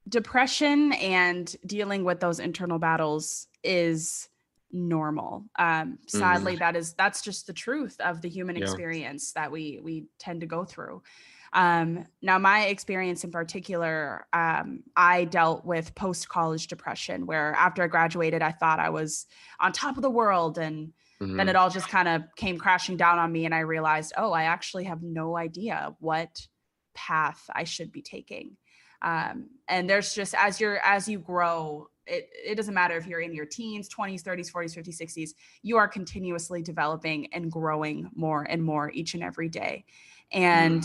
depression and dealing with those internal battles is normal. Hmm. Sadly, that's just the truth of the human Yeah. experience that we tend to go through. Now, my experience in particular, I dealt with post college depression, where after I graduated, I thought I was on top of the world, and then it Hmm. all just kind of came crashing down on me, and I realized, oh, I actually have no idea what path I should be taking. And there's just as you grow, it doesn't matter if you're in your teens, 20s, 30s, 40s, 50s, 60s, you are continuously developing and growing more and more each and every day. Hmm. And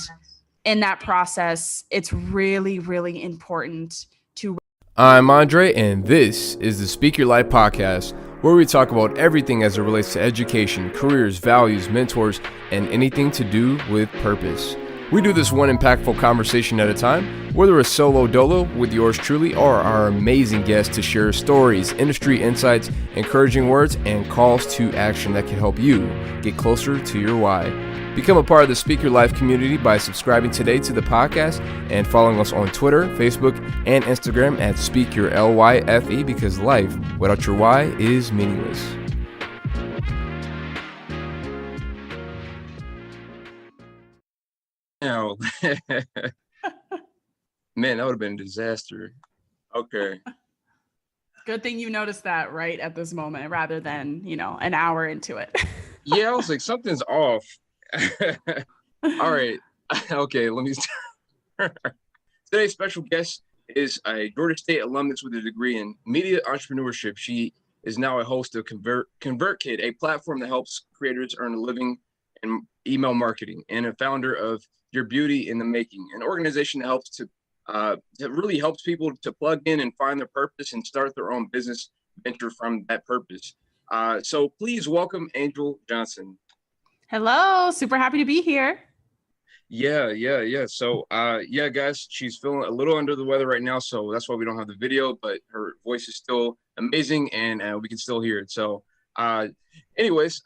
in that process, it's really, really important to. I'm Andre, and this is the Speak Your Life podcast, where we talk about everything as it relates to education, careers, values, mentors, and anything to do with purpose. We do this one impactful conversation at a time, whether a solo dolo with yours truly or our amazing guests to share stories, industry insights, encouraging words, and calls to action that can help you get closer to your why. Become a part of the Speak Your Life community by subscribing today to the podcast and following us on Twitter, Facebook, and Instagram at Speak Your LYFE, because life without your why is meaningless. Now, man, that would have been a disaster. Okay. Good thing you noticed that right at this moment rather than, an hour into it. Yeah, I was like, something's off. All right. Okay, let me start. Today's special guest is a Georgia State alumnus with a degree in media entrepreneurship. She is now a host of ConvertKit, a platform that helps creators earn a living in email marketing, and a founder of Your Beauty in the Making, an organization that that really helps people to plug in and find their purpose and start their own business venture from that purpose. So please welcome Angel Johnson. Hello, super happy to be here. Yeah. So, yeah, guys, she's feeling a little under the weather right now, so that's why we don't have the video, but her voice is still amazing, and we can still hear it. So, uh, anyways,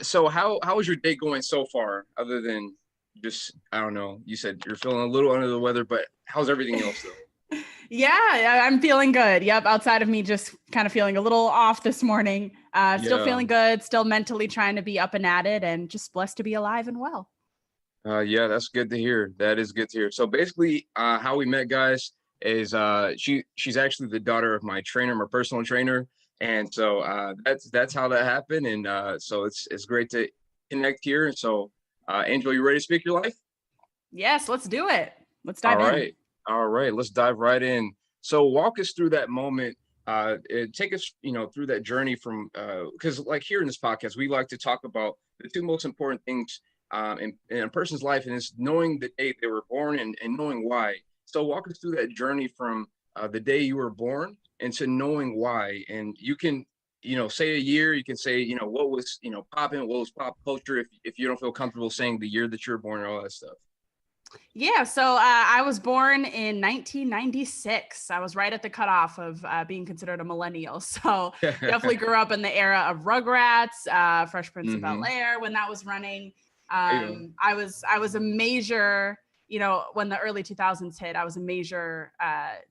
so how was your day going so far, other than just, I don't know, you said you're feeling a little under the weather, but how's everything else though? Yeah, I'm feeling good. Yep. Outside of me just kind of feeling a little off this morning. Still Yeah. feeling good, still mentally trying to be up and at it, and just blessed to be alive and well. Yeah, that's good to hear. That is good to hear. So basically, how we met, guys, is she's actually the daughter of my trainer, my personal trainer, and so that's how that happened. And so it's great to connect here. So, Angel, you ready to speak your life? Yes, let's do it. Let's All dive in. right, all right. Let's dive right in. So walk us through that moment. Take us, through that journey from because like here in this podcast, we like to talk about the two most important things in a person's life, and it's knowing the day they were born and knowing why. So walk us through that journey from the day you were born and to knowing why. And you can, say a year. You can say, what was, popping, what was pop culture. If you don't feel comfortable saying the year that you were born and all that stuff. Yeah, so I was born in 1996. I was right at the cutoff of being considered a millennial. So definitely grew up in the era of Rugrats, Fresh Prince of Bel Mm-hmm. Air when that was running. There you go. I was a major, when the early 2000s hit, I was a major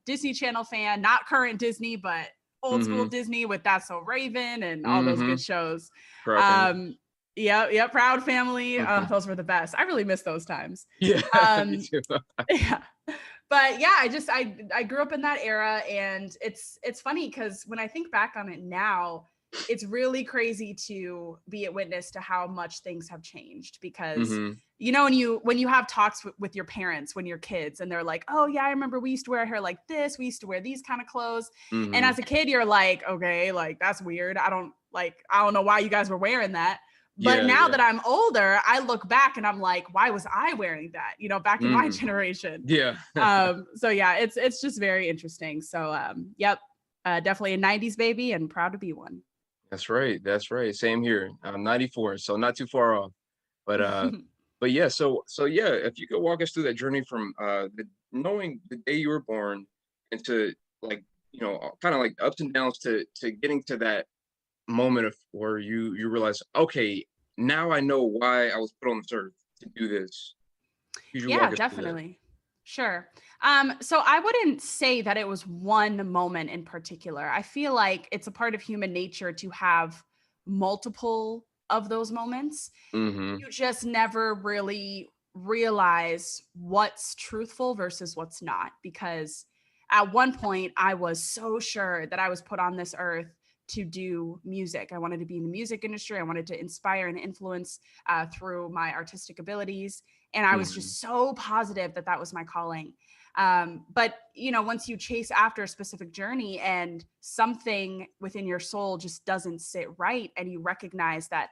Disney Channel fan, not current Disney, but old school Mm-hmm. Disney with That's So Raven and all those Mm-hmm. good shows. Proud family. Um, yeah, Proud Family. Mhm. Those were the best. I really miss those times. Yeah, me Um, too. yeah, but yeah, I grew up in that era, and it's funny because when I think back on it now, it's really crazy to be a witness to how much things have changed. Because Mhm. when you have talks with your parents when you're kids, and they're like, oh yeah, I remember we used to wear our hair like this, we used to wear these kind of clothes, and Mhm. as a kid you're like, okay, like that's weird, I don't know why you guys were wearing that. But Yeah, now yeah. that I'm older, I look back and I'm like, why was I wearing that? Back in my Mhm. generation. Yeah. So yeah, it's just very interesting. So yep, definitely a '90s baby and proud to be one. That's right, that's right. Same here. I'm 94, so not too far off. But, but yeah, so yeah, if you could walk us through that journey from, knowing the day you were born into, like, kinda like ups and downs to getting to that moment of where you realize, "Okay, now I know why I was put on this earth to do this." Could you Yeah, walk us through that? definitely. Sure. So I wouldn't say that it was one moment in particular. I feel like it's a part of human nature to have multiple of those moments. Mm-hmm. You just never really realize what's truthful versus what's not. Because at one point, I was so sure that I was put on this earth to do music. I wanted to be in the music industry. I wanted to inspire and influence through my artistic abilities. And I was Mm-hmm. just so positive that that was my calling. But once you chase after a specific journey and something within your soul just doesn't sit right, and you recognize that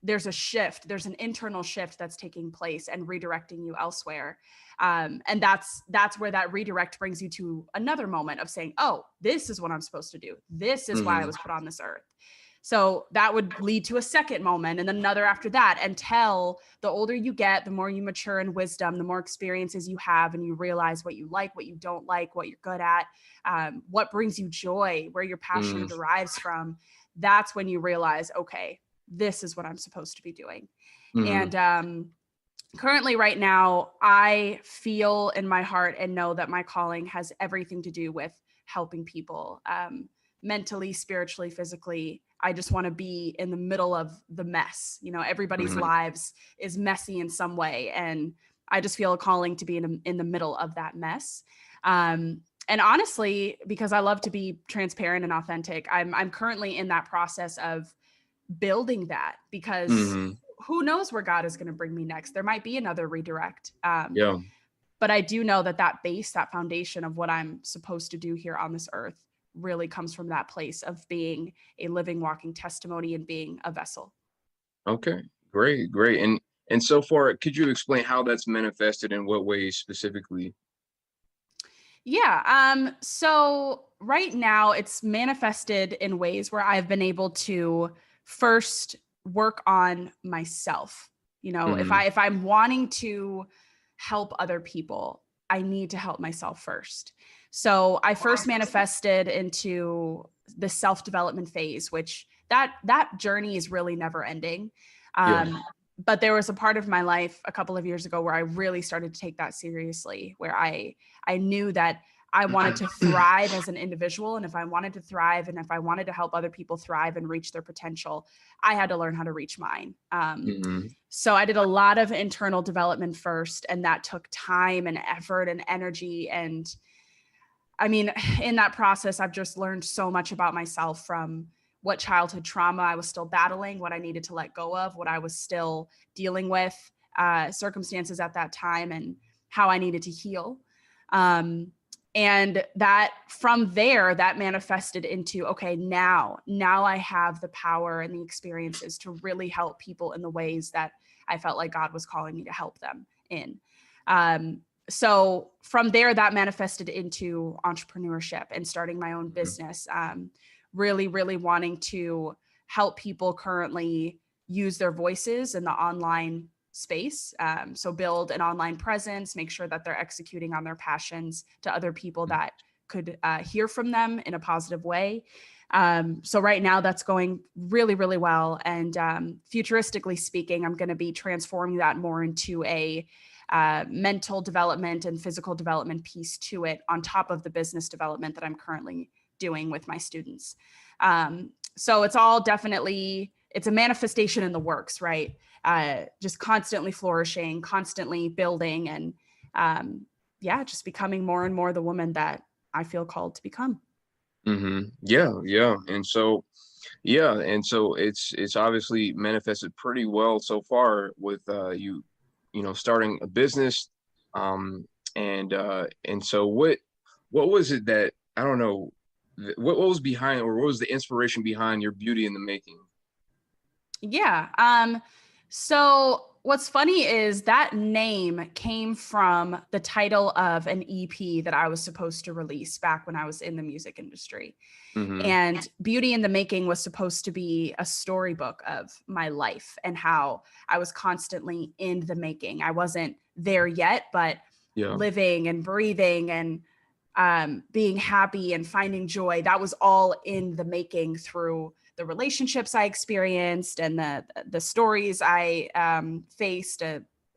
there's a shift, there's an internal shift that's taking place and redirecting you elsewhere. And that's where that redirect brings you to another moment of saying, oh, this is what I'm supposed to do. This is why I Mm-hmm. was put on this earth. So that would lead to a second moment and then another after that, until the older you get, the more you mature in wisdom, the more experiences you have, and you realize what you like, what you don't like, what you're good at, what brings you joy, where your passion derives from. That's when you realize, okay, this is what I'm supposed to be doing. Mm-hmm. And currently, right now, I feel in my heart and know that my calling has everything to do with helping people, mentally, spiritually, physically. I just want to be in the middle of the mess. Everybody's Mm-hmm. lives is messy in some way. And I just feel a calling to be in the middle of that mess. And honestly, because I love to be transparent and authentic, I'm currently in that process of building that, because Mm-hmm. who knows where God is going to bring me next. There might be another redirect. Yeah. But I do know that base, that foundation of what I'm supposed to do here on this earth really comes from that place of being a living, walking testimony and being a vessel. Okay. Great. Great. And so far, could you explain how that's manifested, in what ways specifically? Yeah. So right now it's manifested in ways where I've been able to first work on myself. If Mm-hmm. I'm wanting to help other people, I need to help myself first. So I first manifested into the self-development phase, which that journey is really never ending. Yeah. But there was a part of my life a couple of years ago where I really started to take that seriously, where I knew that I wanted to thrive as an individual. And if I wanted to thrive, and if I wanted to help other people thrive and reach their potential, I had to learn how to reach mine. Mm-hmm. So I did a lot of internal development first, and that took time and effort and energy. And I mean, in that process, I've just learned so much about myself, from what childhood trauma I was still battling, what I needed to let go of, what I was still dealing with, circumstances at that time, and how I needed to heal. Um, and that from there, that manifested into, okay, now I have the power and the experiences to really help people in the ways that I felt like God was calling me to help them in. So from there, that manifested into entrepreneurship and starting my own business. Really, really wanting to help people currently use their voices in the online space. So build an online presence, make sure that they're executing on their passions to other people that could hear from them in a positive way. So right now that's going really, really well. And futuristically speaking, I'm going to be transforming that more into a mental development and physical development piece to it, on top of the business development that I'm currently doing with my students. So it's all definitely, it's a manifestation in the works, right? Just constantly flourishing, constantly building, and just becoming more and more the woman that I feel called to become. Mm-hmm. Yeah. Yeah. And so it's obviously manifested pretty well so far with starting a business. um and so what was it that, I don't know, what was behind, or what was the inspiration behind your Beauty in the Making? Yeah. So what's funny is that name came from the title of an EP that I was supposed to release back when I was in the music industry. Mm-hmm. And Beauty in the Making was supposed to be a storybook of my life and how I was constantly in the making. I wasn't there yet, but Yeah. living and breathing and being happy and finding joy, that was all in the making, through the relationships I experienced and the stories I faced,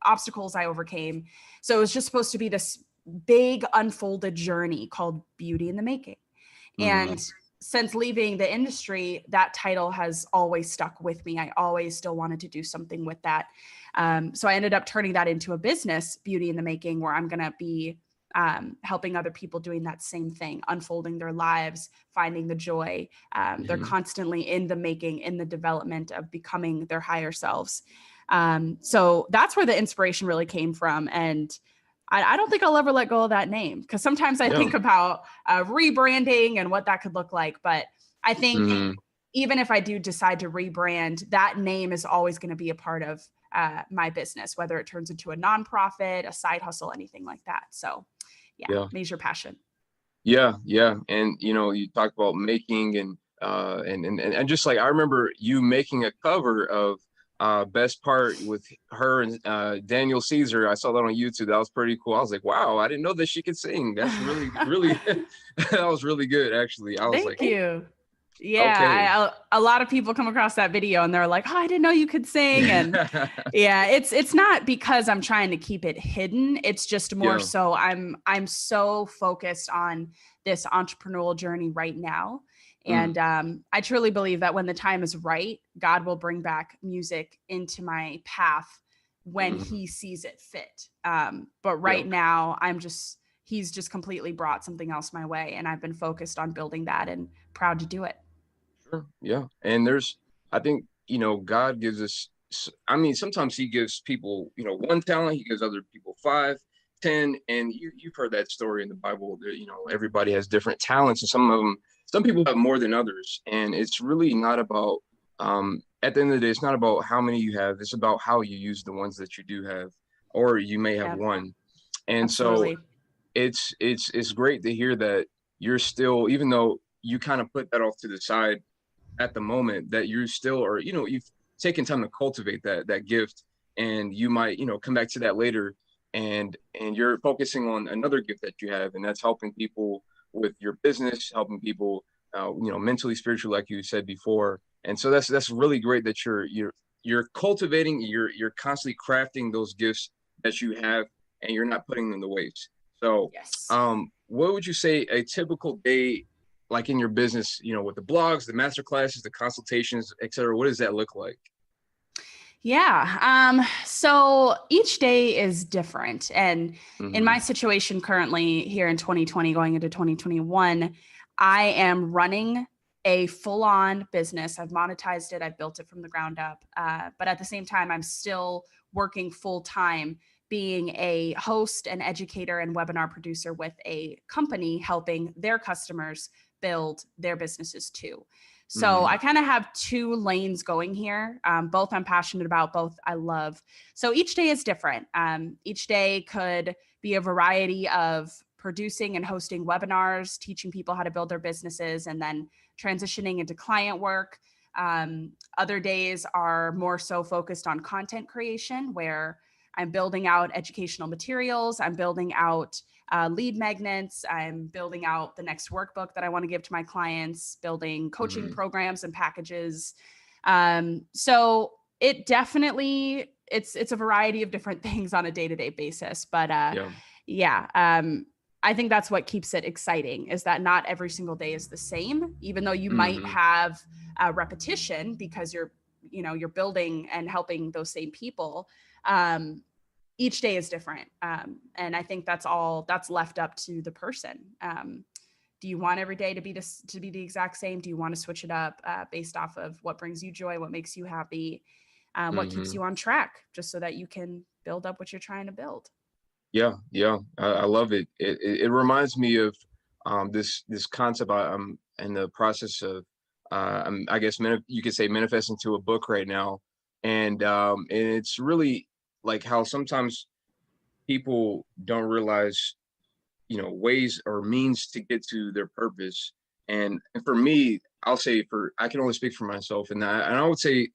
obstacles I overcame. So it was just supposed to be this big unfolded journey called Beauty in the Making. And since leaving the industry, that title has always stuck with me. I always still wanted to do something with that. So I ended up turning that into a business, Beauty in the Making, where I'm going to be helping other people doing that same thing, unfolding their lives, finding the joy. They're constantly in the making, in the development of becoming their higher selves. So that's where the inspiration really came from. And I don't think I'll ever let go of that name, because sometimes I think about rebranding and what that could look like. But I think even if I do decide to rebrand, that name is always going to be a part of my business, whether it turns into a nonprofit, a side hustle, anything like that. So major passion. Yeah. And, you talked about making and just like, I remember you making a cover of Best Part with her and Daniel Caesar. I saw that on YouTube. That was pretty cool. I was like, wow, I didn't know that she could sing. That's really, really, that was really good, actually. I was Thank like, you. Yeah, a lot of people come across that video and they're like, oh, I didn't know you could sing. And it's not because I'm trying to keep it hidden. It's just more so I'm so focused on this entrepreneurial journey right now. And I truly believe that when the time is right, God will bring back music into my path when he sees it fit. But right now he's just completely brought something else my way. And I've been focused on building that and proud to do it. Sure. Yeah. And I think, God gives us, sometimes he gives people, one talent, he gives other people 5, 10. And you've heard that story in the Bible that, everybody has different talents, and some people have more than others. And it's really not about, at the end of the day, it's not about how many you have. It's about how you use the ones that you do have, or you may have one. And Absolutely. so it's great to hear that you're still, even though you kind of put that off to the side at the moment, that you still are, you've taken time to cultivate that gift, and you might, come back to that later, and you're focusing on another gift that you have, and that's helping people with your business, helping people, mentally, spiritually, like you said before. And so that's really great that you're cultivating, you're constantly crafting those gifts that you have, and you're not putting them to waste. So, what would you say a typical day, like in your business, with the blogs, the master classes, the consultations, et cetera, what does that look like? Yeah. So each day is different. And in my situation currently here in 2020, going into 2021, I am running a full-on business. I've monetized it. I've built it from the ground up. But at the same time, I'm still working full-time, being a host and educator and webinar producer with a company, helping their customers build their businesses too. So I kind of have 2 lanes going here. Both I'm passionate about, both I love. So each day is different. Each day could be a variety of producing and hosting webinars, teaching people how to build their businesses, and then transitioning into client work. Other days are more so focused on content creation, where I'm building out educational materials. I'm building out lead magnets. I'm building out the next workbook that I want to give to my clients, building coaching programs and packages. So it definitely, it's a variety of different things on a day-to-day basis. But I think that's what keeps it exciting, is that not every single day is the same, even though you might have a repetition because you're building and helping those same people. Each day is different. And I think that's left up to the person. Do you want every day to be the exact same? Do you want to switch it up based off of what brings you joy, what makes you happy, what keeps you on track, just so that you can build up what you're trying to build? Yeah. I love it. It reminds me of this concept. I'm in the process of, I guess you could say, manifesting to a book right now. And it's really like how sometimes people don't realize, ways or means to get to their purpose. And for me, I can only speak for myself. And I would say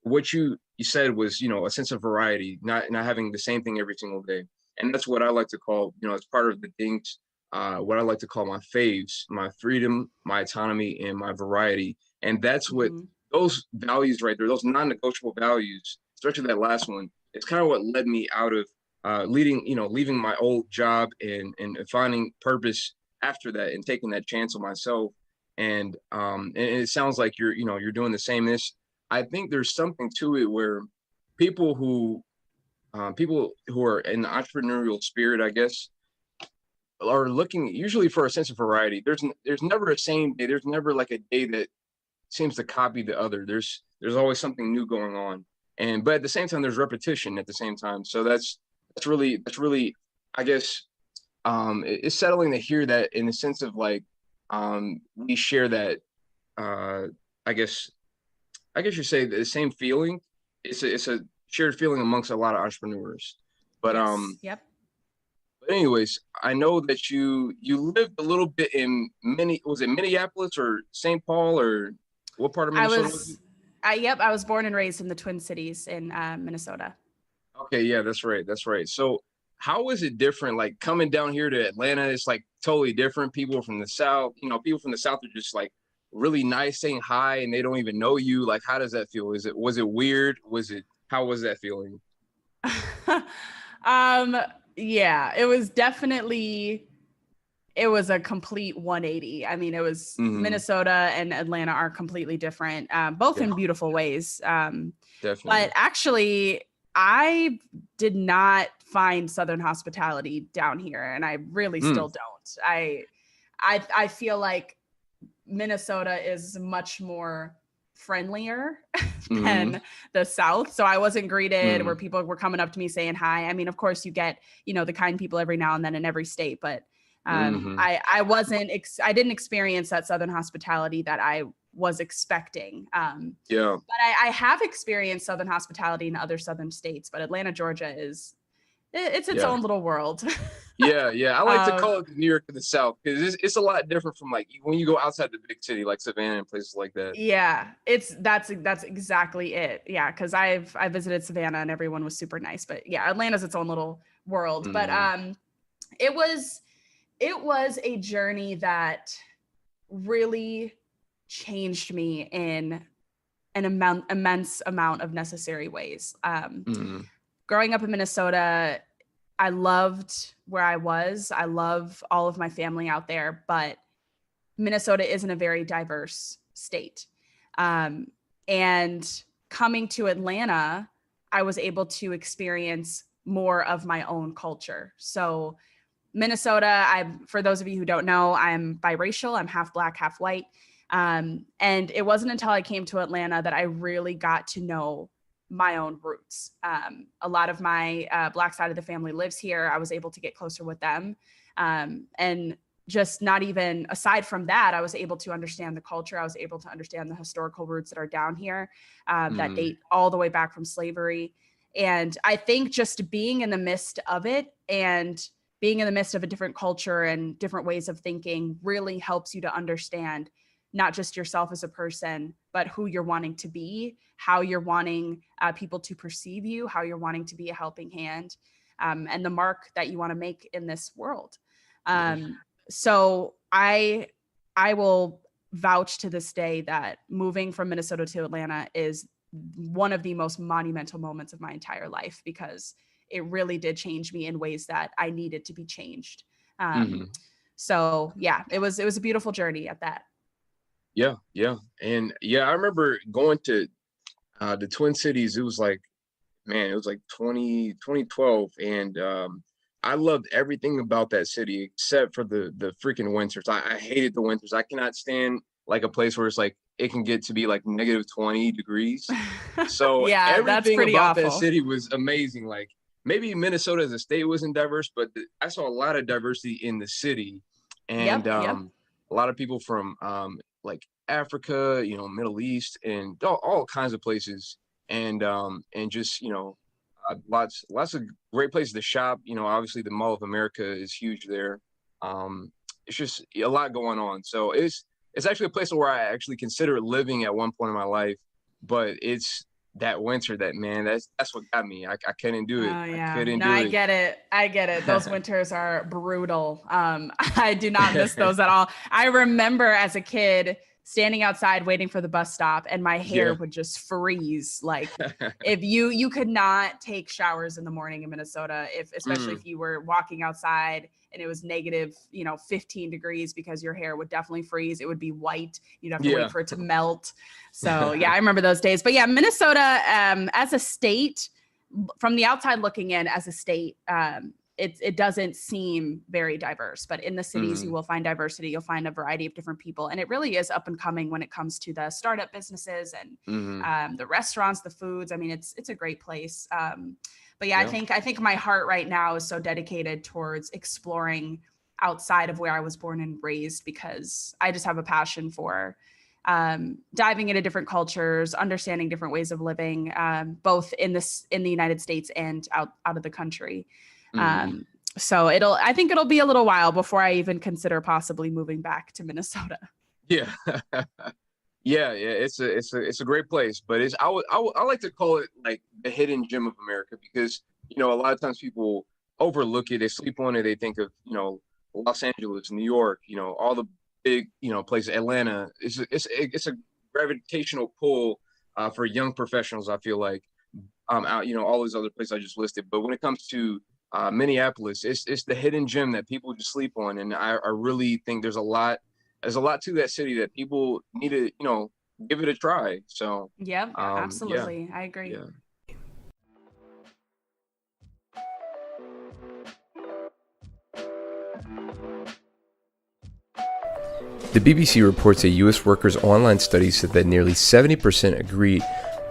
what you said was, a sense of variety, not having the same thing every single day. And that's what I like to call, as part of the things, what I like to call my faves: my freedom, my autonomy, and my variety. And that's what those values right there, those non-negotiable values, especially that last one, it's kind of what led me out of leaving my old job and finding purpose after that and taking that chance on myself. And it sounds like you're doing the same. I think there's something to it where people who are in the entrepreneurial spirit, I guess, are looking usually for a sense of variety. There's never a same day. There's never like a day that seems to copy the other. There's always something new going on. But at the same time, there's repetition at the same time. So that's really, I guess, it's settling to hear that in the sense of like, we share that, I guess you say the same feeling. It's a shared feeling amongst a lot of entrepreneurs. But Yes. Yep. But anyways, I know that you lived a little bit in was it Minneapolis or St. Paul, or what part of Minnesota was it? I was born and raised in the Twin Cities in Minnesota. Okay, yeah, that's right. So how is it different? Like coming down here to Atlanta, it's like totally different. People from the South, people from the South are just like really nice, saying hi, and they don't even know you. Like, how does that feel? Was it weird? How was that feeling? Yeah, it was definitely, it was a complete 180. I mean, it was Minnesota and Atlanta are completely different, both in beautiful ways. Definitely. But actually, I did not find Southern hospitality down here, and I really still don't. I feel like Minnesota is much more friendlier than the South. So I wasn't greeted where people were coming up to me saying hi. I mean, of course you get, the kind people every now and then in every state, but I didn't experience that Southern hospitality that I was expecting. But I have experienced Southern hospitality in other Southern states, but Atlanta, Georgia it's its own little world. Yeah. I like to call it New York of the South because it's a lot different from like when you go outside the big city, like Savannah and places like that. Yeah, that's exactly it. Yeah, because I visited Savannah and everyone was super nice, but yeah, Atlanta's its own little world. But it was a journey that really changed me in an immense amount of necessary ways. Growing up in Minnesota, I loved where I was. I love all of my family out there, but Minnesota isn't a very diverse state. And coming to Atlanta, I was able to experience more of my own culture. So Minnesota, for those of you who don't know, I'm biracial. I'm half Black, half white. And it wasn't until I came to Atlanta that I really got to know my own roots. A lot of my Black side of the family lives here. I was able to get closer with them. And just not even aside from that, I was able to understand the culture. I was able to understand the historical roots that are down here that date all the way back from slavery. And I think just being in the midst of it and being in the midst of a different culture and different ways of thinking really helps you to understand not just yourself as a person, but who you're wanting to be, how you're wanting people to perceive you, how you're wanting to be a helping hand, and the mark that you want to make in this world. So I will vouch to this day that moving from Minnesota to Atlanta is one of the most monumental moments of my entire life because it really did change me in ways that I needed to be changed. So yeah, it was a beautiful journey at that. Yeah. And I remember going to the Twin Cities. It was like 2012. And I loved everything about that city except for the freaking winters. I hated the winters. I cannot stand like a place where it's like it can get to be like negative 20 degrees. So yeah, everything that's pretty about awful. that city was amazing. Like maybe Minnesota as a state wasn't diverse, but I saw a lot of diversity in the city. And a lot of people from like Africa, Middle East, and all kinds of places, and just lots of great places to shop. Obviously the Mall of America is huge there. It's just a lot going on. So it's actually a place where I actually consider living at one point in my life, but it's that winter that's what got me. I couldn't do it. Oh yeah, I couldn't do it. I get it. Those winters are brutal. I do not miss those at all. I remember as a kid standing outside waiting for the bus stop, and my hair Yeah. would just freeze. Like if you could not take showers in the morning in Minnesota, especially if you were walking outside and it was negative, 15 degrees, because your hair would definitely freeze. It would be white. You'd have to wait for it to melt. So yeah, I remember those days. But yeah, Minnesota, as a state, from the outside looking in, as a state, it doesn't seem very diverse, but in the cities, you will find diversity. You'll find a variety of different people. And it really is up and coming when it comes to the startup businesses and the restaurants, the foods. I mean, it's a great place. But yeah, I think my heart right now is so dedicated towards exploring outside of where I was born and raised, because I just have a passion for diving into different cultures, understanding different ways of living, both in the United States and out of the country. So I think it'll be a little while before I even consider possibly moving back to Minnesota. Yeah. Yeah. It's a great place, but I like to call it like the hidden gem of America, because, a lot of times people overlook it. They sleep on it. They think of, Los Angeles, New York, all the big, places, Atlanta. It's a gravitational pull, for young professionals, I feel like, out, all those other places I just listed. But when it comes to Minneapolis, it's the hidden gem that people just sleep on, and I really think there's a lot to that city that people need to give it a try. So yeah, absolutely, I agree. Yeah. The BBC reports a U.S. workers' online study said that nearly 70% agree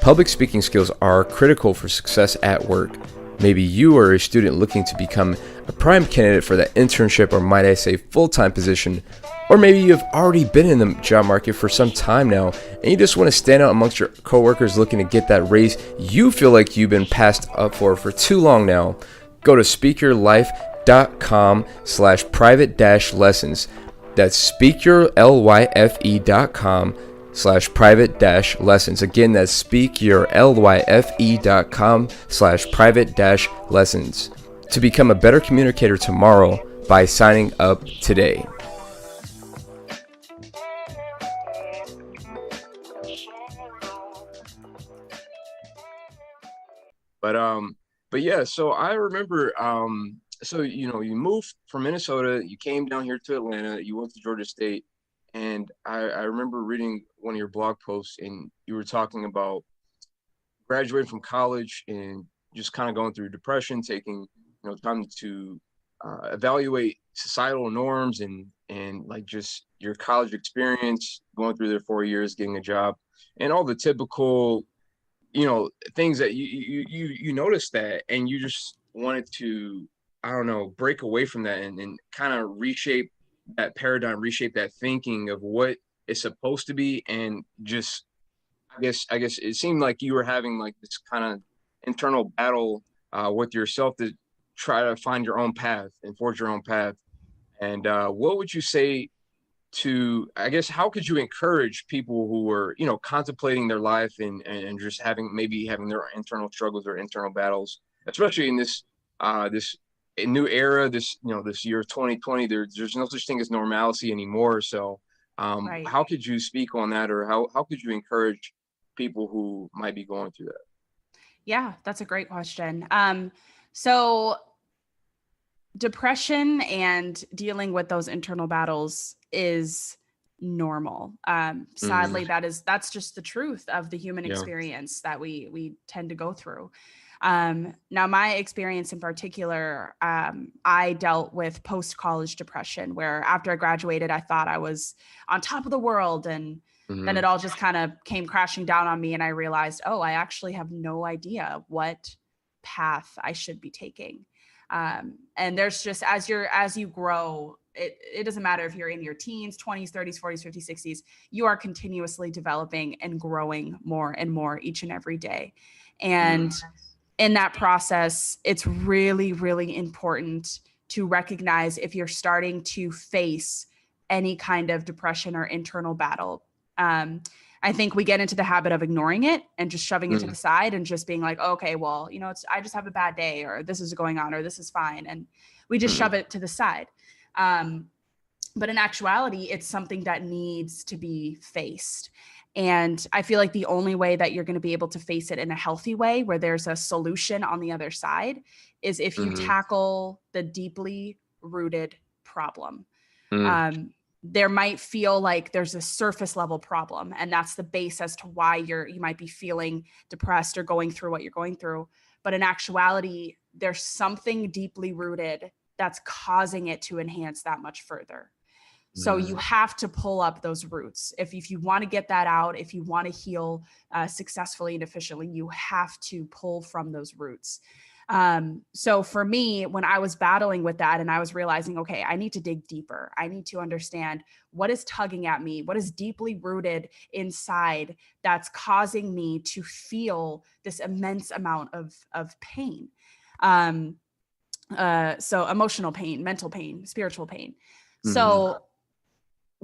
public speaking skills are critical for success at work. Maybe you are a student looking to become a prime candidate for that internship, or might I say full-time position, or maybe you have already been in the job market for some time now and you just want to stand out amongst your coworkers looking to get that raise you feel like you've been passed up for too long now. Go to speakyourlife.com/private-lessons. That's speakyourlyfe.com/private-lessons. Again, that's speakyourlyfe.com/private-lessons to become a better communicator tomorrow by signing up today. But yeah, so I remember, so you moved from Minnesota, you came down here to Atlanta, you went to Georgia State, and I remember reading one of your blog posts, and you were talking about graduating from college and just kind of going through depression, taking time to evaluate societal norms and like just your college experience, going through their 4 years, getting a job, and all the typical things that you noticed that, and you just wanted to, I don't know, break away from that and kind of reshape that paradigm, reshape that thinking of what it's supposed to be. And just, I guess it seemed like you were having like this kind of internal battle with yourself to try to find your own path and forge your own path. And what would you say to, I guess, how could you encourage people who were, contemplating their life and just having their internal struggles or internal battles, especially in this new era, this year 2020, there's no such thing as normalcy anymore. So Right. how could you speak on that, or how could you encourage people who might be going through that? Yeah, that's a great question. So depression and dealing with those internal battles is normal. Sadly, that's just the truth of the human experience that we tend to go through. Now, my experience in particular, I dealt with post-college depression, where after I graduated, I thought I was on top of the world, and then it all just kind of came crashing down on me, and I realized, oh, I actually have no idea what path I should be taking. And there's just, as you grow, it doesn't matter if you're in your teens, 20s, 30s, 40s, 50s, 60s, you are continuously developing and growing more and more each and every day. And in that process, it's really, really important to recognize if you're starting to face any kind of depression or internal battle. I think we get into the habit of ignoring it and just shoving it to the side and just being like, oh, okay, well, I just have a bad day, or this is going on, or this is fine. And we just shove it to the side. But in actuality, it's something that needs to be faced. And I feel like the only way that you're going to be able to face it in a healthy way, where there's a solution on the other side, is if you Mm-hmm. tackle the deeply rooted problem. Mm. There might feel like there's a surface level problem, and that's the base as to why you might be feeling depressed or going through what you're going through. But in actuality, there's something deeply rooted that's causing it to enhance that much further. So you have to pull up those roots. If you want to get that out, if you want to heal successfully and efficiently, you have to pull from those roots. So for me, when I was battling with that and I was realizing, okay, I need to dig deeper. I need to understand what is tugging at me, what is deeply rooted inside that's causing me to feel this immense amount of pain. So emotional pain, mental pain, spiritual pain. So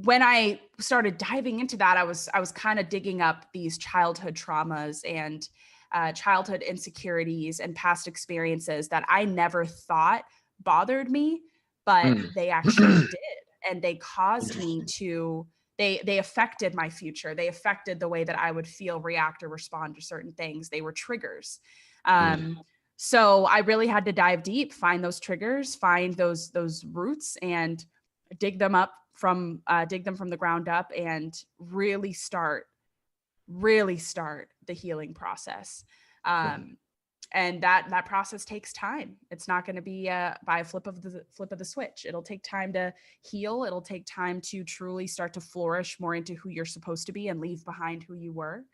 when I started diving into that, I was kind of digging up these childhood traumas and childhood insecurities and past experiences that I never thought bothered me, but they actually did. And they caused me to, they affected my future. They affected the way that I would feel, react, or respond to certain things. They were triggers. So I really had to dive deep, find those triggers, find those roots, and dig them from the ground up, and really start the healing process. And that process takes time. It's not going to be by a flip of the switch. It'll take time to heal. It'll take time to truly start to flourish more into who you're supposed to be and leave behind who you were.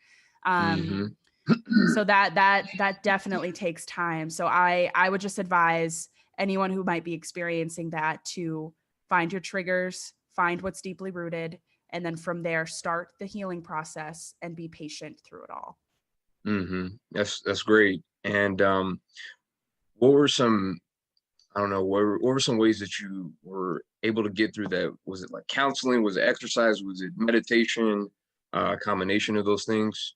So that definitely takes time. So I would just advise anyone who might be experiencing that to find your triggers, find what's deeply rooted, and then from there start the healing process and be patient through it all. That's great. And what were some, I don't know, what were some ways that you were able to get through that? Was it like counseling? Was it exercise? Was it meditation? A combination of those things?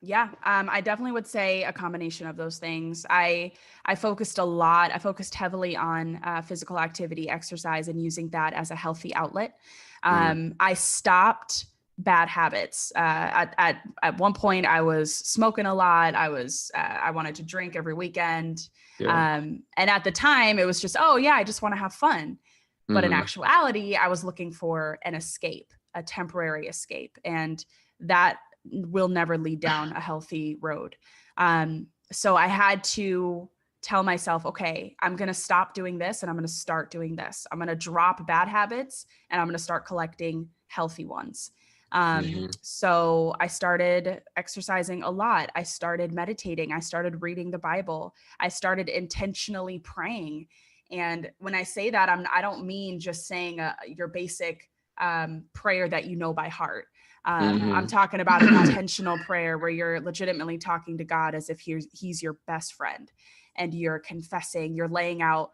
Yeah, I definitely would say a combination of those things. I focused a lot. I focused heavily on physical activity, exercise, and using that as a healthy outlet. I stopped bad habits. At one point, I was smoking a lot. I wanted to drink every weekend. And at the time, it was just, oh yeah, I just want to have fun. But in actuality, I was looking for an escape, a temporary escape, and that will never lead down a healthy road. So I had to tell myself, okay, I'm going to stop doing this and I'm going to start doing this. I'm going to drop bad habits and I'm going to start collecting healthy ones. So I started exercising a lot. I started meditating. I started reading the Bible. I started intentionally praying. And when I say that, I don't mean just saying your basic prayer that you know by heart. I'm talking about an intentional prayer where you're legitimately talking to God as if he's your best friend, and you're confessing, you're laying out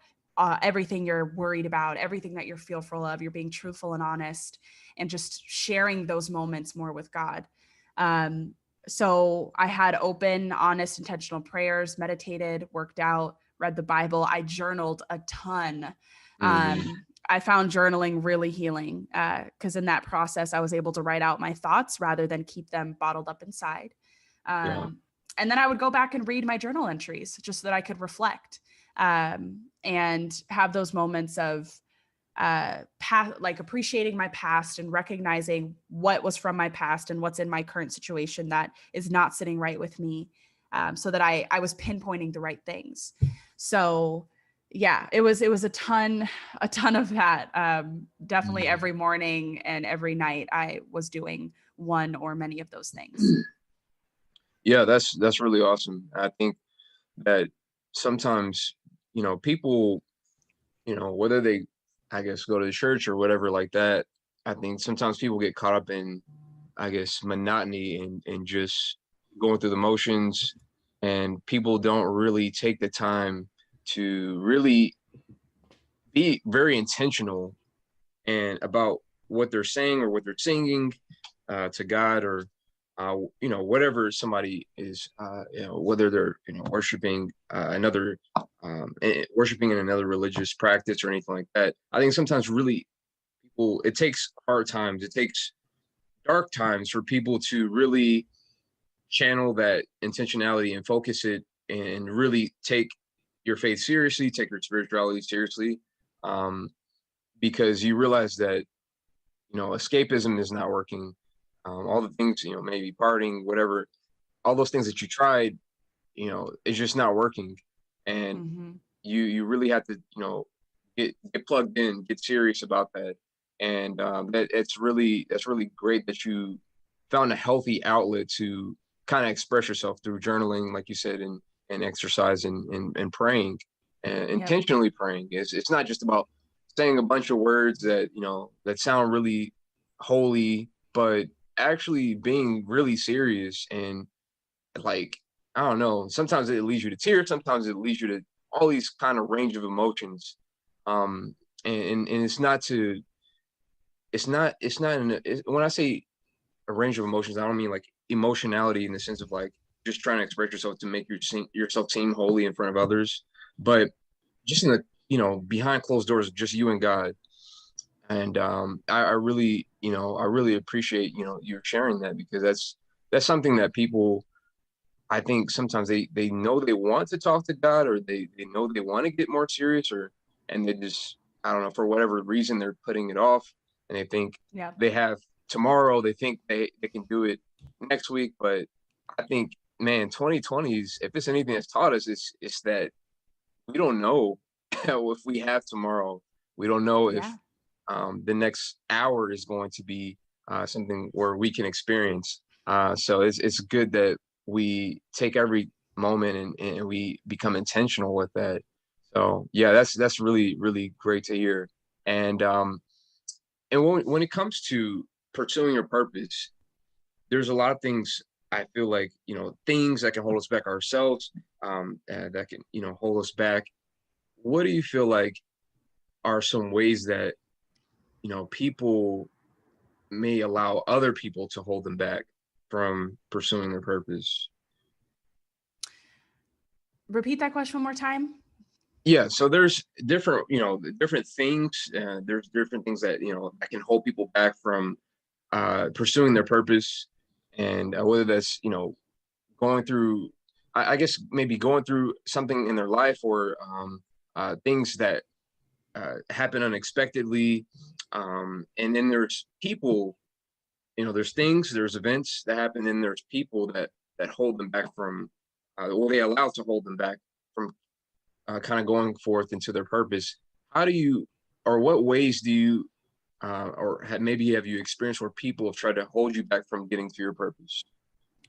everything you're worried about, everything that you're fearful of. You're being truthful and honest, and just sharing those moments more with God. So I had open, honest, intentional prayers, meditated, worked out, read the Bible. I journaled a ton. I found journaling really healing because in that process, I was able to write out my thoughts rather than keep them bottled up inside. And then I would go back and read my journal entries just so that I could reflect and have those moments of like appreciating my past and recognizing what was from my past and what's in my current situation that is not sitting right with me, so that I was pinpointing the right things. So yeah, it was a ton of that. Definitely every morning and every night I was doing one or many of those things. Yeah, that's really awesome. I think that sometimes, people, whether they, I guess, go to the church or whatever like that, I think sometimes people get caught up in, I guess, monotony and just going through the motions, and people don't really take the time to really be very intentional and about what they're saying or what they're singing to God, or whatever somebody is, whether they're worshiping worshiping in another religious practice or anything like that. I think sometimes really people, it takes hard times, it takes dark times for people to really channel that intentionality and focus it and really take your faith seriously, take your spirituality seriously, um, because you realize that, escapism is not working. All the things, maybe partying, whatever, all those things that you tried, it's just not working. And Mm-hmm. you really have to, get plugged in, get serious about that. And that's really great that you found a healthy outlet to kind of express yourself through journaling, like you said, and exercise and praying and Yep. intentionally praying. It's not just about saying a bunch of words that, that sound really holy, but actually being really serious and, like, I don't know, sometimes it leads you to tears, sometimes it leads you to all these kind of range of emotions. Um, and when I say a range of emotions, I don't mean like emotionality in the sense of like just trying to express yourself to make yourself seem holy in front of others, but just in the, behind closed doors, just you and God. And I really, I really appreciate, you sharing that, because that's something that people, I think sometimes they know they want to talk to God, or they know they want to get more serious, and they just, I don't know, for whatever reason they're putting it off, and they think Yep. they have tomorrow, they think they can do it next week. But I think, man, 2020s, if it's anything that's taught us, it's that we don't know if we have tomorrow. We don't know if Yeah. the next hour is going to be something where we can experience. So it's good that we take every moment and we become intentional with that. So yeah, that's really, really great to hear. And when it comes to pursuing your purpose, there's a lot of things, I feel like, things that can hold us back ourselves, that can, hold us back. What do you feel like are some ways that, people may allow other people to hold them back from pursuing their purpose? Repeat that question one more time. Yeah, so there's different, different things. There's different things that, that can hold people back from pursuing their purpose, and whether that's, going through, I guess maybe going through something in their life, or things that happen unexpectedly. And then there's people, there's things, there's events that happen, and there's people that hold them back from, or they allow to hold them back from kind of going forth into their purpose. How do you, or what ways do you, maybe have you experienced where people have tried to hold you back from getting to your purpose?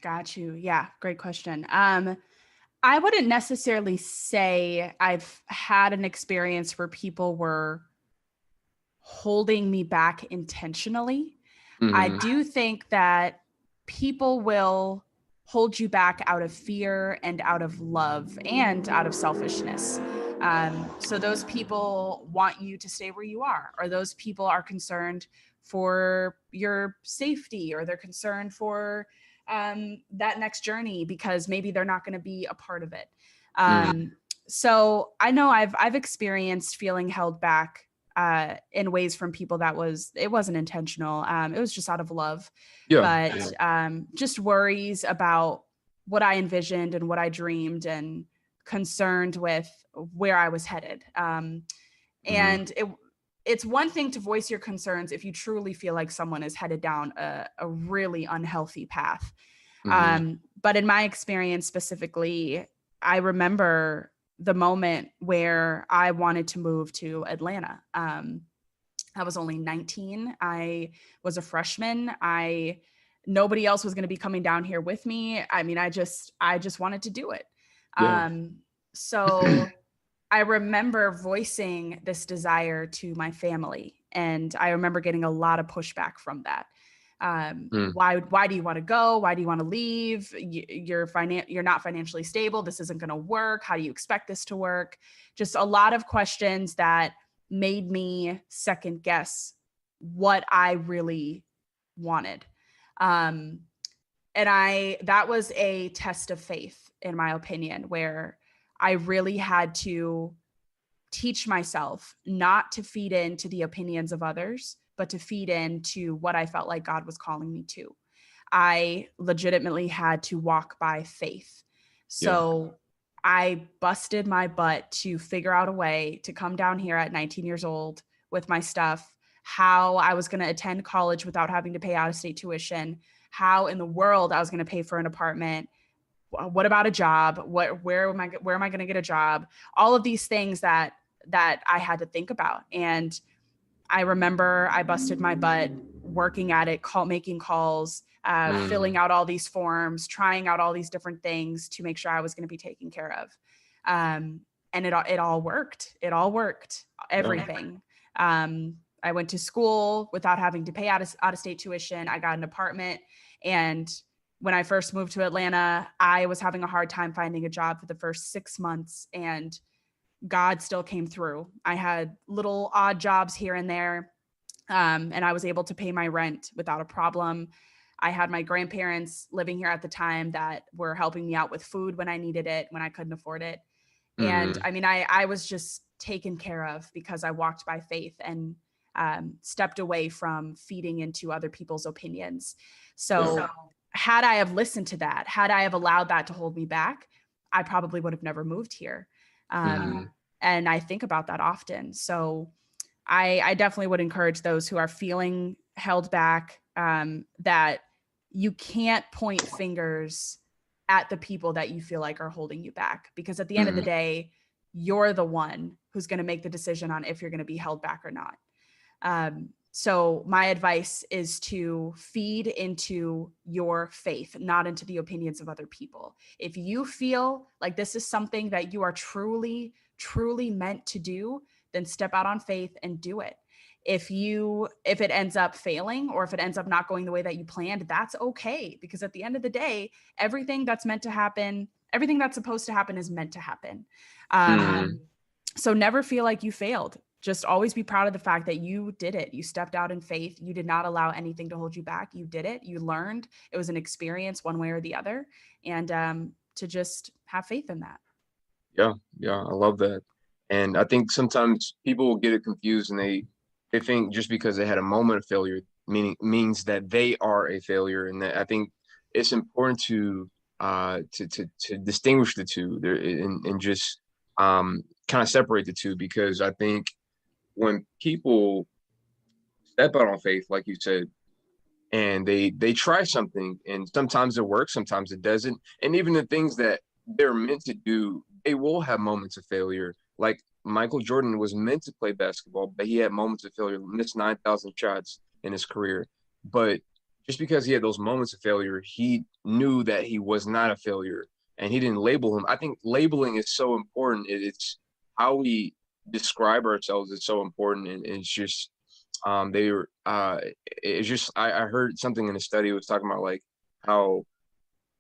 Got you. Yeah, great question. I wouldn't necessarily say I've had an experience where people were holding me back intentionally. I Mm-hmm. do think that people will hold you back out of fear and out of love and out of selfishness. So those people want you to stay where you are, or those people are concerned for your safety, or they're concerned for that next journey because maybe they're not going to be a part of it. Mm-hmm. So I know I've experienced feeling held back in ways from people it wasn't intentional. It was just out of love, Yeah. but just worries about what I envisioned and what I dreamed, and concerned with where I was headed. Mm-hmm. And it's one thing to voice your concerns if you truly feel like someone is headed down a really unhealthy path. Mm-hmm. But in my experience specifically, I remember the moment where I wanted to move to Atlanta. I was only 19. I was a freshman. Nobody else was going to be coming down here with me. I mean, I just wanted to do it. Yeah. So I remember voicing this desire to my family, and I remember getting a lot of pushback from that. Mm. Why do you want to go? Why do you want to leave? You're not financially stable. This isn't going to work. How do you expect this to work? Just a lot of questions that made me second guess what I really wanted. And that was a test of faith, in my opinion, where I really had to teach myself not to feed into the opinions of others, but to feed into what I felt like God was calling me to. I legitimately had to walk by faith. So I busted my butt to figure out a way to come down here at 19 years old with my stuff, how I was going to attend college without having to pay out of state tuition, how in the world I was going to pay for an apartment. What about a job? Where am I going to get a job? All of these things that I had to think about. And I remember I busted my butt working at it, making calls, filling out all these forms, trying out all these different things to make sure I was going to be taken care of. And it all worked. It all worked. Everything. I went to school without having to pay out of state tuition. I got an apartment. And when I first moved to Atlanta, I was having a hard time finding a job for the first 6 months, and God still came through. I had little odd jobs here and there, and I was able to pay my rent without a problem. I had my grandparents living here at the time that were helping me out with food when I needed it, when I couldn't afford it. And I mean, I was just taken care of because I walked by faith and stepped away from feeding into other people's opinions. So had I have listened to that, had I have allowed that to hold me back, I probably would have never moved here. And I think about that often. So I definitely would encourage those who are feeling held back, that you can't point fingers at the people that you feel like are holding you back, because at the end of the day, you're the one who's going to make the decision on if you're going to be held back or not. So my advice is to feed into your faith, not into the opinions of other people. If you feel like this is something that you are truly meant to do, then step out on faith and do it. If it ends up failing, or if it ends up not going the way that you planned, that's okay. Because at the end of the day, everything that's meant to happen, everything that's supposed to happen is meant to happen. So never feel like you failed. Just always be proud of the fact that you did it. You stepped out in faith. You did not allow anything to hold you back. You did it. You learned. It was an experience one way or the other. And to just have faith in that. Yeah, I love that. And I think sometimes people will get it confused, and they think just because they had a moment of failure means that they are a failure. And that I think it's important to distinguish the two there, and just kind of separate the two, because I think when people step out on faith, like you said, and they try something, and sometimes it works, sometimes it doesn't, and even the things that they're meant to do, they will have moments of failure. Like Michael Jordan was meant to play basketball, but he had moments of failure, missed 9,000 shots in his career. But just because he had those moments of failure, he knew that he was not a failure, and he didn't label him. I think labeling is so important. It's how we describe ourselves is so important, and it's just it's just I heard something in a study. It was talking about like how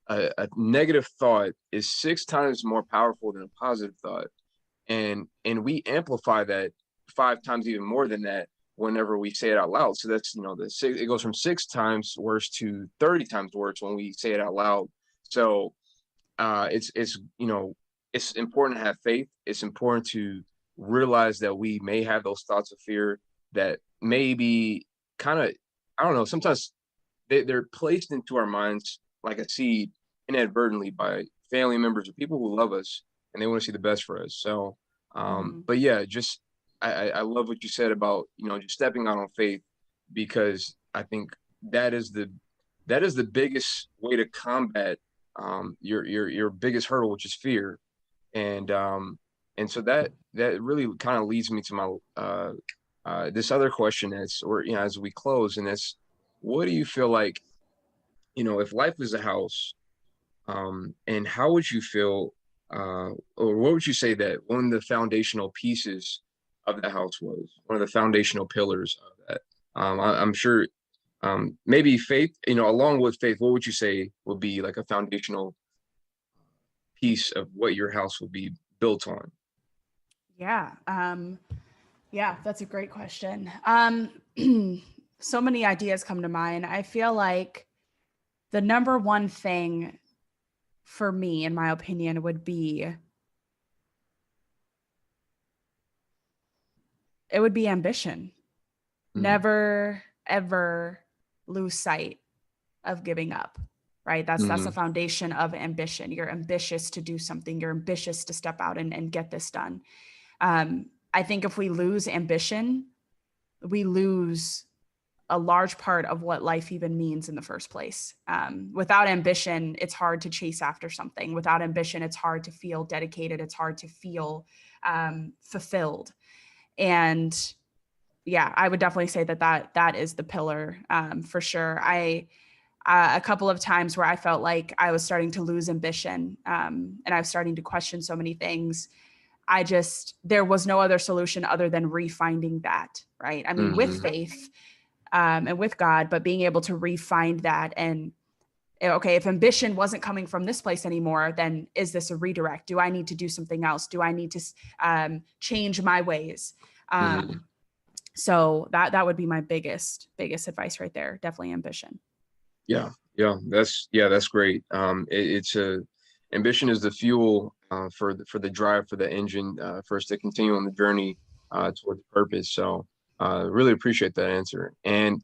a negative thought is 6 times more powerful than a positive thought, and we amplify that 5 times even more than that whenever we say it out loud. So that's, it goes from 6 times worse to 30 times worse when we say it out loud. So it's important to have faith. It's important to realize that we may have those thoughts of fear that may be kind of, I don't know, sometimes they're placed into our minds like a seed inadvertently by family members or people who love us, and they want to see the best for us. So, but yeah, just, I love what you said about, just stepping out on faith, because I think that is the biggest way to combat your biggest hurdle, which is fear. And so that really kind of leads me to my this other question as we close, and that's, what do you feel like, if life is a house, and how would you feel, or what would you say that one of the foundational pieces of the house was, one of the foundational pillars of that? I'm sure, maybe faith, along with faith, what would you say would be like a foundational piece of what your house would be built on? Yeah. Yeah, that's a great question. So many ideas come to mind. I feel like the number one thing for me, in my opinion, would be ambition. Never, ever lose sight of giving up, right? That's the foundation of ambition. You're ambitious to do something. You're ambitious to step out and get this done. I think if we lose ambition, we lose a large part of what life even means in the first place. Without ambition, it's hard to chase after something. Without ambition, it's hard to feel dedicated. It's hard to feel fulfilled. And yeah, I would definitely say that is the pillar for sure. A couple of times where I felt like I was starting to lose ambition and I was starting to question so many things. There was no other solution other than refinding that, right? I mean, with faith and with God, but being able to refind that and, okay, if ambition wasn't coming from this place anymore, then is this a redirect? Do I need to do something else? Do I need to change my ways? So that would be my biggest advice right there. Definitely ambition. Yeah, that's great. Ambition is the fuel for the drive, for the engine, for us to continue on the journey towards purpose. So really appreciate that answer. And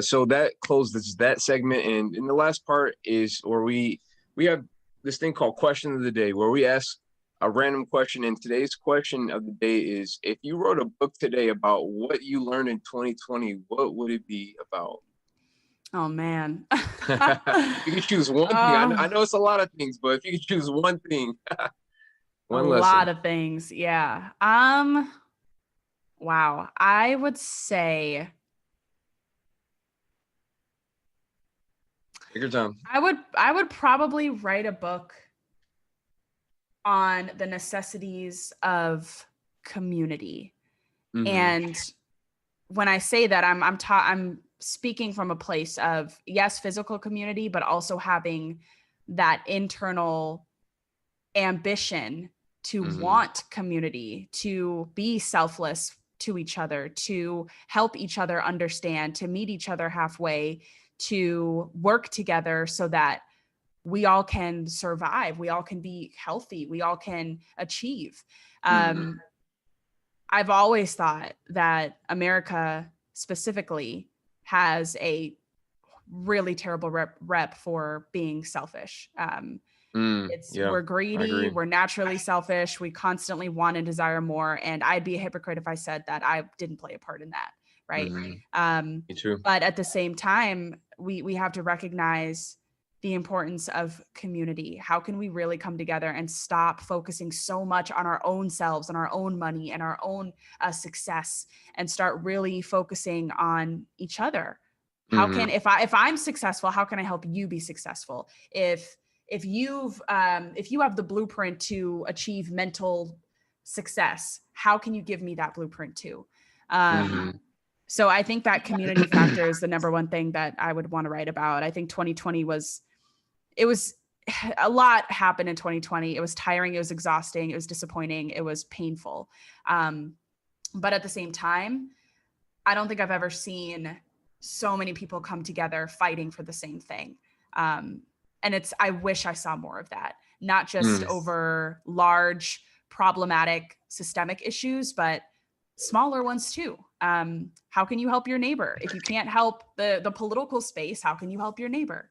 so that closes that segment. And in the last part is where we have this thing called question of the day, where we ask a random question. And today's question of the day is, if you wrote a book today about what you learned in 2020, what would it be about? Oh man. You can choose one thing. I know it's a lot of things, but if you could choose one thing, one lesson. A lot of things. Yeah. Wow. I would say take your time. I would probably write a book on the necessities of community. And when I say that, I'm speaking from a place of, yes, physical community, but also having that internal ambition to want community, to be selfless to each other, to help each other understand, to meet each other halfway, to work together so that we all can survive, we all can be healthy, we all can achieve. I've always thought that America specifically has a really terrible rep for being selfish. We're greedy, we're naturally selfish, we constantly want and desire more. And I'd be a hypocrite if I said that I didn't play a part in that, right? Me too. But at the same time, we have to recognize the importance of community. How can we really come together and stop focusing so much on our own selves and our own money and our own success, and start really focusing on each other? How can, if I'm successful, how can I help you be successful? If you have the blueprint to achieve mental success, how can you give me that blueprint too? So I think that community factor is the number one thing that I would want to write about. I think 2020 it was a lot happened in 2020. It was tiring. It was exhausting. It was disappointing. It was painful. But at the same time, I don't think I've ever seen so many people come together fighting for the same thing. And I wish I saw more of that, not just over large, problematic, systemic issues, but smaller ones too. How can you help your neighbor? If you can't help the political space, how can you help your neighbor?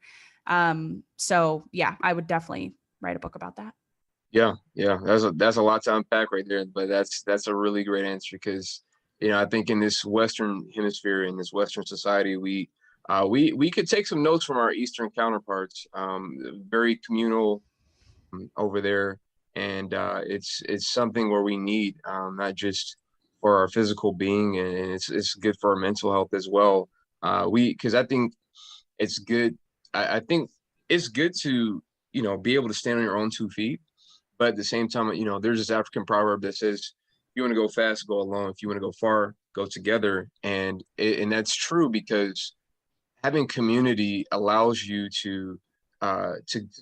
So yeah, I would definitely write a book about that. Yeah. That's a lot to unpack right there, but that's a really great answer, because I think in this Western hemisphere, in this Western society, we could take some notes from our Eastern counterparts. Very communal over there, and it's something where we need, not just for our physical being, and it's good for our mental health as well. Because I think it's good. I think it's good to be able to stand on your own 2 feet, but at the same time, there's this African proverb that says, if you want to go fast, go alone. If you want to go far, go together. And that's true, because having community allows you to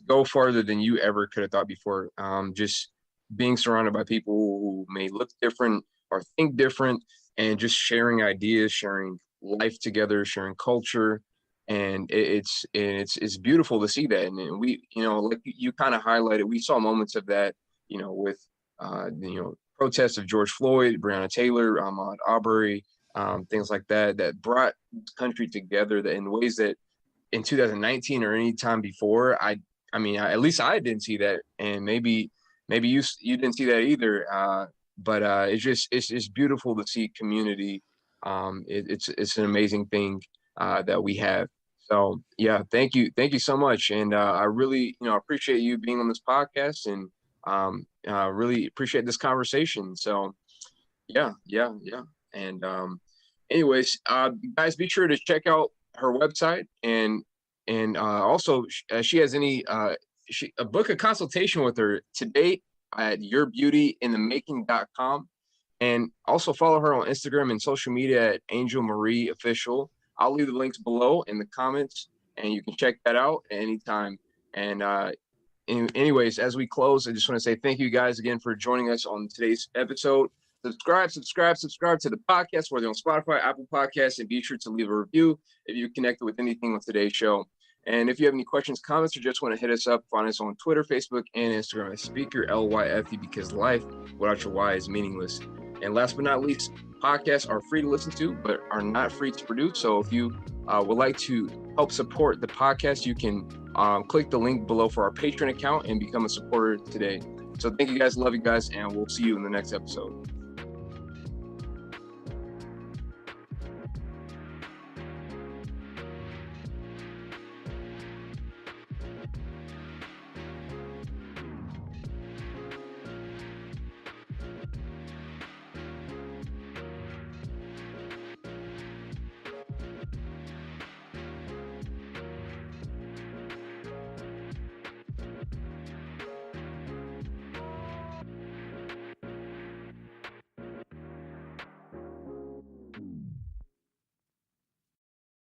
go farther than you ever could have thought before. Just being surrounded by people who may look different or think different, and just sharing ideas, sharing life together, sharing culture. And it's beautiful to see that. And we, like you kind of highlighted, we saw moments of that, with, protests of George Floyd, Breonna Taylor, Ahmaud Arbery, things like that, that brought this country together that in ways that in 2019 or any time before, at least I didn't see that, and maybe you didn't see that either. But it's just beautiful to see community. It's an amazing thing that we have. So yeah, thank you so much, and I really appreciate you being on this podcast, and really appreciate this conversation. So yeah. And anyways, guys, be sure to check out her website, and also she has book a consultation with her today at yourbeautyinthemaking.com, and also follow her on Instagram and social media at Angel Marie Official. I'll leave the links below in the comments, and you can check that out at any time. And anyways, as we close, I just want to say thank you guys again for joining us on today's episode. Subscribe to the podcast, whether on Spotify, Apple Podcasts, and be sure to leave a review if you connected with anything on today's show. And if you have any questions, comments, or just want to hit us up, find us on Twitter, Facebook, and Instagram at Speaker LYFE, because life without your why is meaningless. And last but not least, podcasts are free to listen to, but are not free to produce. So if you would like to help support the podcast, you can click the link below for our Patreon account and become a supporter today. So thank you guys, love you guys, and we'll see you in the next episode.